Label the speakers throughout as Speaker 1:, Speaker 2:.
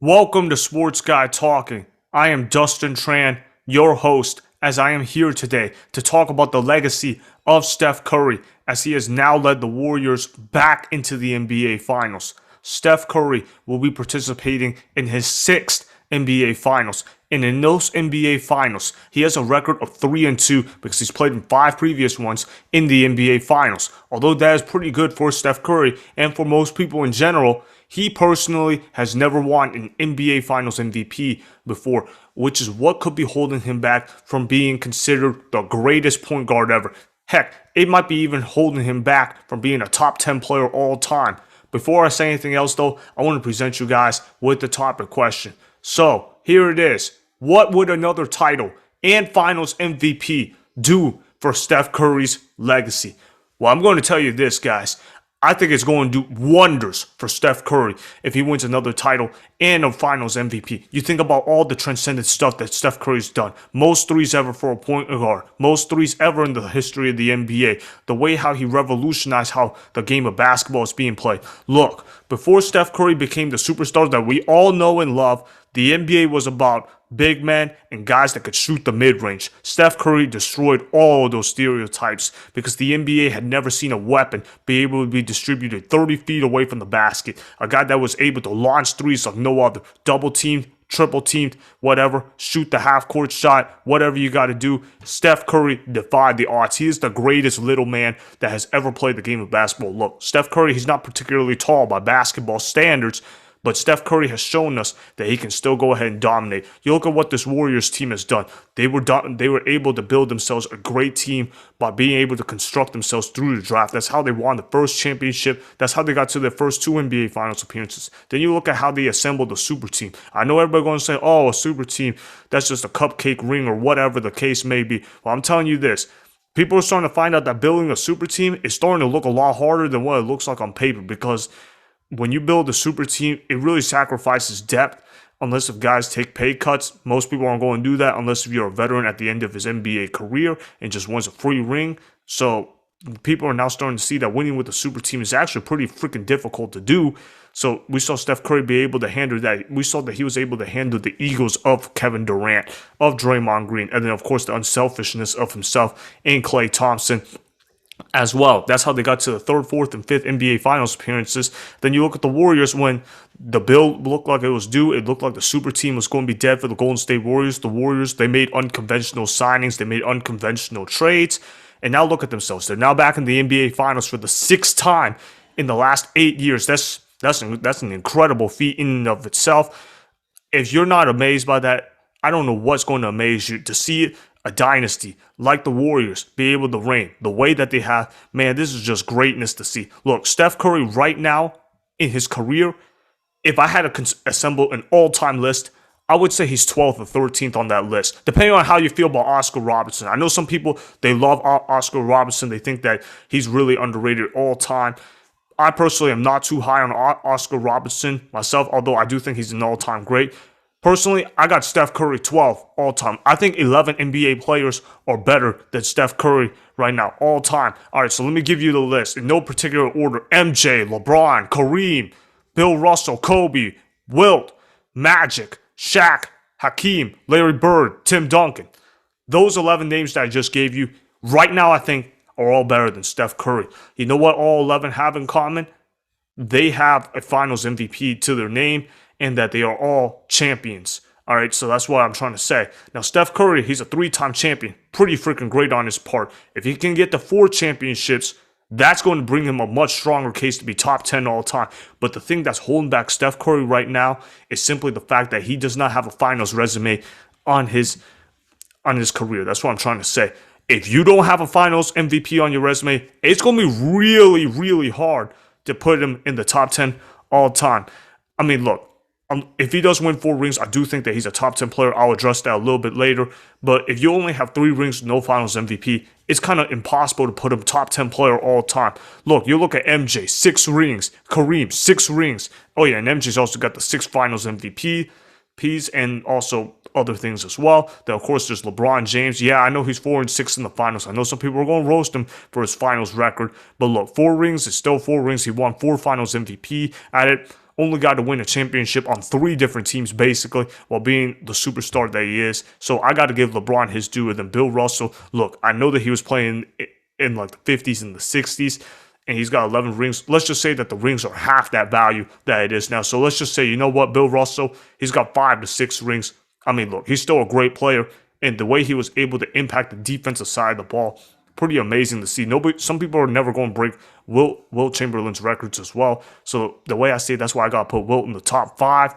Speaker 1: Welcome to Sports Guy Talking. I am Dustin Tran, your host, as I am here today to talk about the legacy of Steph Curry as he has now led the Warriors back into the NBA Finals. Steph Curry will be participating in his sixth NBA Finals. And in those NBA Finals, he has a record of 3-2 because he's played in 5 previous ones in the NBA Finals. Although that is pretty good for Steph Curry and for most people in general, he personally has never won an NBA Finals MVP before, which is what could be holding him back from being considered the greatest point guard ever. Heck, it might be even holding him back from being a top 10 player all time. Before I say anything else though, I want to present you guys with the topic question. So, here it is. What would another title and Finals MVP do for Steph Curry's legacy? Well, I'm going to tell you this, guys. I think it's going to do wonders for Steph Curry if he wins another title and a Finals MVP. You think about all the transcendent stuff that Steph Curry's done. Most threes ever for a point guard. Most threes ever in the history of the NBA. The way how he revolutionized how the game of basketball is being played. Look, before Steph Curry became the superstar that we all know and love, the NBA was about big men and guys that could shoot the mid-range. Steph Curry destroyed all of those stereotypes because the NBA had never seen a weapon be able to be distributed 30 feet away from the basket. A guy that was able to launch threes like no other. Double-teamed, triple-teamed, whatever. Shoot the half-court shot, whatever you got to do. Steph Curry defied the odds. He is the greatest little man that has ever played the game of basketball. Look, Steph Curry, he's not particularly tall by basketball standards, but Steph Curry has shown us that he can still go ahead and dominate. You look at what this Warriors team has done. They were able to build themselves a great team by being able to construct themselves through the draft. That's how they won the first championship. That's how they got to their first 2 NBA Finals appearances. Then you look at how they assembled a super team. I know everybody going to say, oh, a super team, that's just a cupcake ring or whatever the case may be. Well, I'm telling you this. People are starting to find out that building a super team is starting to look a lot harder than what it looks like on paper because when you build a super team, it really sacrifices depth unless if guys take pay cuts. Most people aren't going to do that unless if you're a veteran at the end of his NBA career and just wants a free ring. So people are now starting to see that winning with a super team is actually pretty freaking difficult to do. So we saw Steph Curry be able to handle that. We saw that he was able to handle the egos of Kevin Durant, of Draymond Green, and then of course the unselfishness of himself and Klay Thompson as well. That's how they got to the 3rd, 4th, and 5th NBA Finals appearances. Then you look at the Warriors when the build looked like it was due. It looked like the super team was going to be dead for the Golden State Warriors. The Warriors, they made unconventional signings. They made unconventional trades. And now look at themselves. They're now back in the NBA Finals for the 6th time in the last 8 years. That's an incredible feat in and of itself. If you're not amazed by that, I don't know what's going to amaze you. To see it, a dynasty like the Warriors be able to reign the way that they have, man, this is just greatness to see. Look, Steph Curry right now in his career, if I had to assemble an all-time list, I would say he's 12th or 13th on that list, depending on how you feel about Oscar Robertson. I know some people, they love Oscar Robertson. They think that he's really underrated all time. I personally am not too high on Oscar Robertson myself, although I do think he's an all-time great. Personally, I got Steph Curry 12 all time. I think 11 NBA players are better than Steph Curry right now, all time. All right, so let me give you the list in no particular order. MJ, LeBron, Kareem, Bill Russell, Kobe, Wilt, Magic, Shaq, Hakeem, Larry Bird, Tim Duncan. Those 11 names that I just gave you right now, I think, are all better than Steph Curry. You know what all 11 have in common? They have a Finals MVP to their name, and that they are all champions. All right, so that's what I'm trying to say. Now, Steph Curry, he's a 3-time champion. Pretty freaking great on his part. If he can get to 4 championships, that's going to bring him a much stronger case to be top 10 all time. But the thing that's holding back Steph Curry right now is simply the fact that he does not have a Finals resume on his career. That's what I'm trying to say. If you don't have a Finals MVP on your resume, it's going to be really, really hard to put him in the top 10 all time. I mean, look. If he does win 4 rings, I do think that he's a top 10 player. I'll address that a little bit later. But if you only have 3 rings, no Finals MVP, it's kind of impossible to put him top 10 player all time. Look, you look at MJ, 6 rings. Kareem, 6 rings. Oh yeah, and MJ's also got the 6 Finals MVPs and also other things as well. Then of course there's LeBron James. Yeah, I know he's 4-6 in the Finals. I know some people are going to roast him for his Finals record. But look, 4 rings is still 4 rings. He won 4 Finals MVP at it. only guy to win a championship on 3 different teams, basically, while being the superstar that he is. So I got to give LeBron his due. And then Bill Russell, look, I know that he was playing in like the 50s and the 60s, and he's got 11 rings. Let's just say that the rings are half that value that it is now. So let's just say, you know what, Bill Russell, he's got 5 to 6 rings. I mean, look, he's still a great player, and the way he was able to impact the defensive side of the ball, pretty amazing to see. Some people are never going to break Wilt Chamberlain's records as well. So the way I see it, that's why I got to put Wilt in the top 5.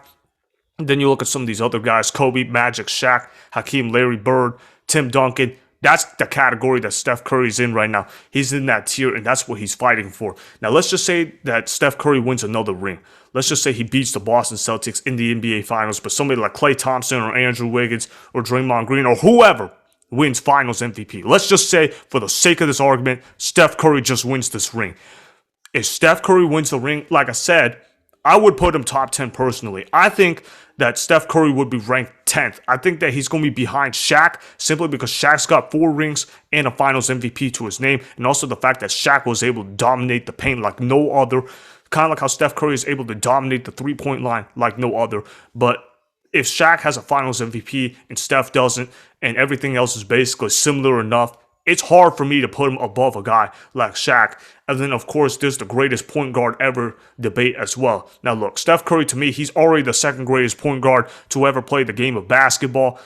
Speaker 1: And then you look at some of these other guys: Kobe, Magic, Shaq, Hakeem, Larry Bird, Tim Duncan. That's the category that Steph Curry's in right now. He's in that tier, and that's what he's fighting for. Now, let's just say that Steph Curry wins another ring. Let's just say he beats the Boston Celtics in the NBA Finals, but somebody like Klay Thompson or Andrew Wiggins or Draymond Green or whoever wins Finals MVP. Let's just say, for the sake of this argument, Steph Curry just wins this ring. If Steph Curry wins the ring, like I said, I would put him top 10 personally. I think that Steph Curry would be ranked 10th. I think that he's going to be behind Shaq simply because Shaq's got 4 rings and a Finals MVP to his name, and also the fact that Shaq was able to dominate the paint like no other, kind of like how Steph Curry is able to dominate the three-point line like no other. But if Shaq has a Finals MVP and Steph doesn't, and everything else is basically similar enough, it's hard for me to put him above a guy like Shaq. And then, of course, there's the greatest point guard ever debate as well. Now, look, Steph Curry, to me, he's already the second greatest point guard to ever play the game of basketball.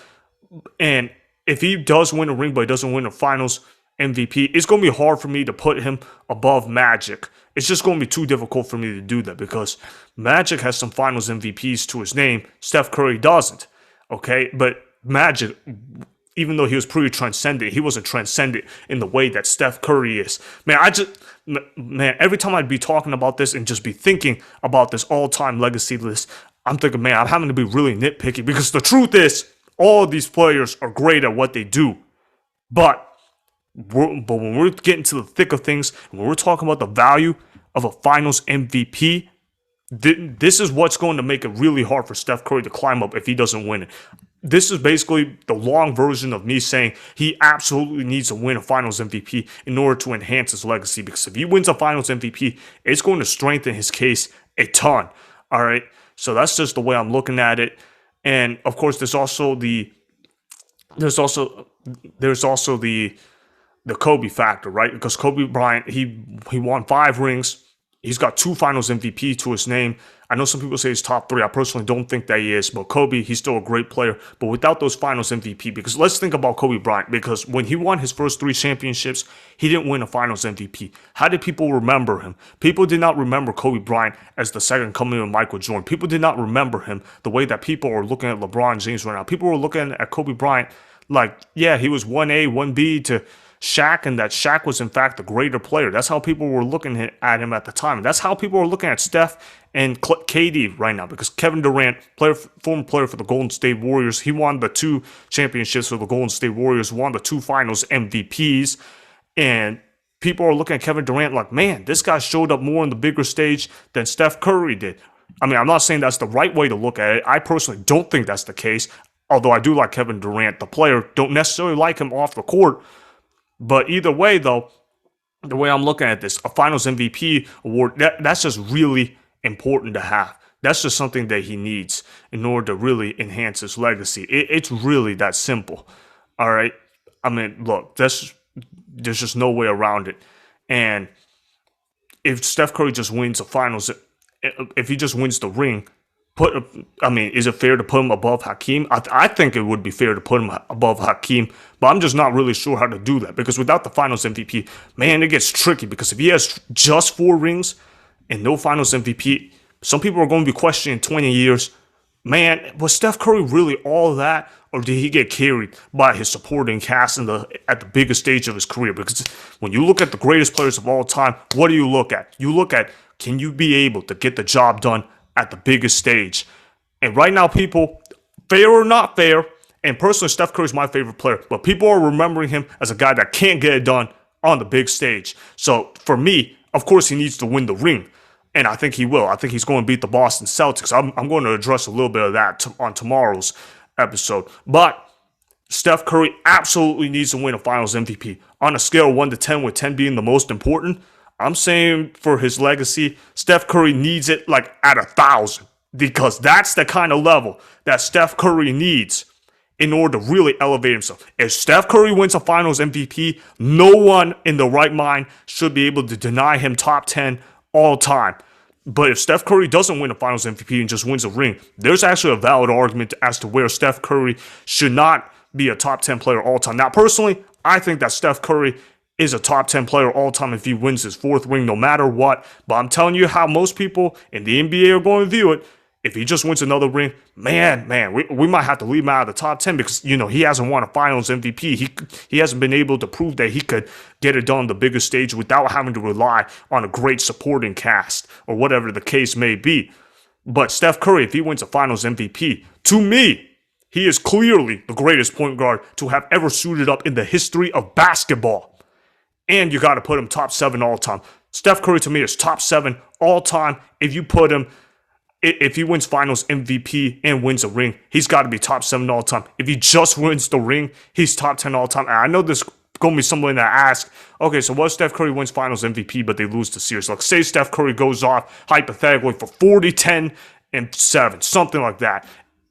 Speaker 1: And if he does win a ring, but he doesn't win a Finals MVP, it's going to be hard for me to put him above Magic. It's just going to be too difficult for me to do that because Magic has some Finals MVPs to his name. Steph Curry doesn't. Okay? But Magic, even though he was pretty transcendent, he wasn't transcendent in the way that Steph Curry is. Man, every time I'd be talking about this and just be thinking about this all-time legacy list, I'm thinking, man, I'm having to be really nitpicky because the truth is, all of these players are great at what they do. But when we're getting to the thick of things, when we're talking about the value of a Finals MVP, this is what's going to make it really hard for Steph Curry to climb up if he doesn't win it. This is basically the long version of me saying he absolutely needs to win a Finals MVP in order to enhance his legacy. Because if he wins a Finals MVP, it's going to strengthen his case a ton. All right, so that's just the way I'm looking at it. And of course, there's also the Kobe factor, right? Because Kobe Bryant, he won 5 rings. He's got 2 Finals MVP to his name. I know some people say he's top 3. I personally don't think that he is. But Kobe, he's still a great player. But without those Finals MVP, because let's think about Kobe Bryant. Because when he won his first 3 championships, he didn't win a Finals MVP. How did people remember him? People did not remember Kobe Bryant as the second coming of Michael Jordan. People did not remember him the way that people are looking at LeBron James right now. People were looking at Kobe Bryant like, yeah, he was 1A, 1B to Shaq, and that Shaq was in fact the greater player. That's how people were looking at him at the time. And that's how people are looking at Steph and KD right now, because Kevin Durant, former player for the Golden State Warriors, he won the 2 championships for the Golden State Warriors, won the 2 Finals MVPs, and people are looking at Kevin Durant like, man, this guy showed up more on the bigger stage than Steph Curry did. I mean, I'm not saying that's the right way to look at it. I personally don't think that's the case, although I do like Kevin Durant, the player. Don't necessarily like him off the court. But either way, though, the way I'm looking at this, a Finals MVP award, that's just really important to have. That's just something that he needs in order to really enhance his legacy. It's really that simple. All right? I mean, look, there's just no way around it. And if Steph Curry just wins the Finals, if he just wins the ring, is it fair to put him above Hakeem? I think it would be fair to put him above Hakeem, but I'm just not really sure how to do that, because without the Finals MVP, man, it gets tricky, because if he has just 4 rings and no Finals MVP, some people are going to be questioning 20 years, man, was Steph Curry really all that, or did he get carried by his supporting cast at the biggest stage of his career? Because when you look at the greatest players of all time, what do you look at? You look at, can you be able to get the job done at the biggest stage? And right now, people, fair or not fair, and personally, Steph Curry's my favorite player, but people are remembering him as a guy that can't get it done on the big stage. So for me, of course, he needs to win the ring, and I think he will. I think he's going to beat the Boston Celtics. I'm going to address a little bit of that on tomorrow's episode. But Steph Curry absolutely needs to win a Finals MVP. On a scale of 1 to 10, with 10 being the most important, I'm saying for his legacy, Steph Curry needs it like at 1,000 because that's the kind of level that Steph Curry needs in order to really elevate himself. If Steph Curry wins a Finals MVP, no one in the right mind should be able to deny him top 10 all time. But if Steph Curry doesn't win a Finals MVP and just wins a ring, there's actually a valid argument as to where Steph Curry should not be a top 10 player all time. Now, personally, I think that Steph Curry is a top 10 player all time if he wins his fourth ring, no matter what. But I'm telling you how most people in the NBA are going to view it. If he just wins another ring, we might have to leave him out of the top 10 because, he hasn't won a Finals MVP. He hasn't been able to prove that he could get it done on the biggest stage without having to rely on a great supporting cast or whatever the case may be. But Steph Curry, if he wins a Finals MVP, to me, he is clearly the greatest point guard to have ever suited up in the history of basketball. And you got to put him top 7 all time. Steph Curry to me is top 7 all time. If he wins Finals MVP and wins a ring, he's got to be top 7 all time. If he just wins the ring, he's top 10 all time. And I know there's going to be someone that asks, okay, so what if Steph Curry wins Finals MVP, but they lose the series? Like, say Steph Curry goes off, hypothetically, for 40, 10, and 7, something like that.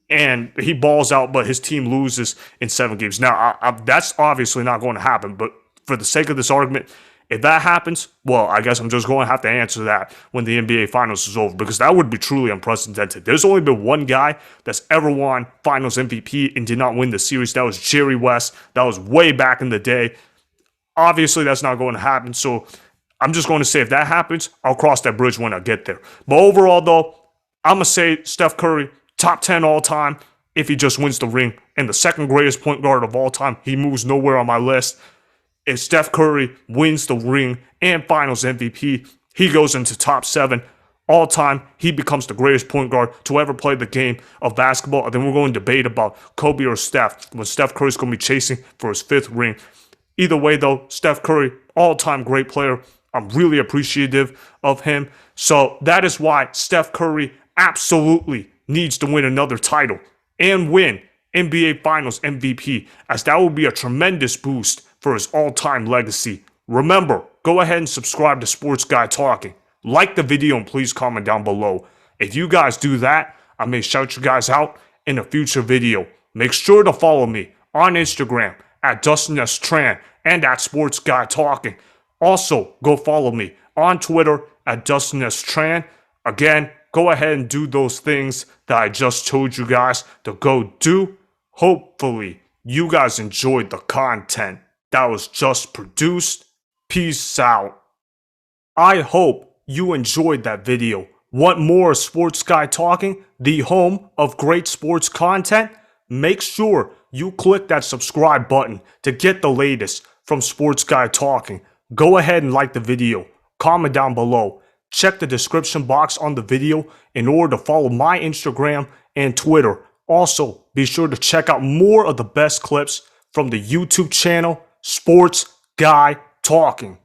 Speaker 1: And he balls out, but his team loses in 7 games. Now, that's obviously not going to happen, but for the sake of this argument, if that happens, well, I guess I'm just going to have to answer that when the NBA Finals is over because that would be truly unprecedented. There's only been one guy that's ever won Finals MVP and did not win the series. That was Jerry West. That was way back in the day. Obviously, that's not going to happen. So I'm just going to say if that happens, I'll cross that bridge when I get there. But overall, though, I'm going to say Steph Curry, top 10 all time if he just wins the ring. And the second greatest point guard of all time, he moves nowhere on my list. If Steph Curry wins the ring and Finals MVP, he goes into top 7 all time. He becomes the greatest point guard to ever play the game of basketball. And then we're going to debate about Kobe or Steph when Steph Curry's going to be chasing for his 5th ring. Either way, though, Steph Curry, all-time great player. I'm really appreciative of him. So that is why Steph Curry absolutely needs to win another title and win NBA Finals MVP, as that will be a tremendous boost for his all-time legacy. Remember, go ahead and subscribe to Sports Guy Talking. Like the video and please comment down below. If you guys do that, I may shout you guys out in a future video. Make sure to follow me on Instagram at Dustin Tran and at Sports Guy Talking. Also, go follow me on Twitter at Dustin Tran. Again, go ahead and do those things that I just told you guys to go do. Hopefully, you guys enjoyed the content that was just produced. Peace out. I hope you enjoyed that video. Want more Sports Guy Talking, the home of great sports content? Make sure you click that subscribe button to get the latest from Sports Guy Talking. Go ahead and like the video. Comment down below. Check the description box on the video in order to follow my Instagram and Twitter. Also, be sure to check out more of the best clips from the YouTube channel, Sports Guy Talking.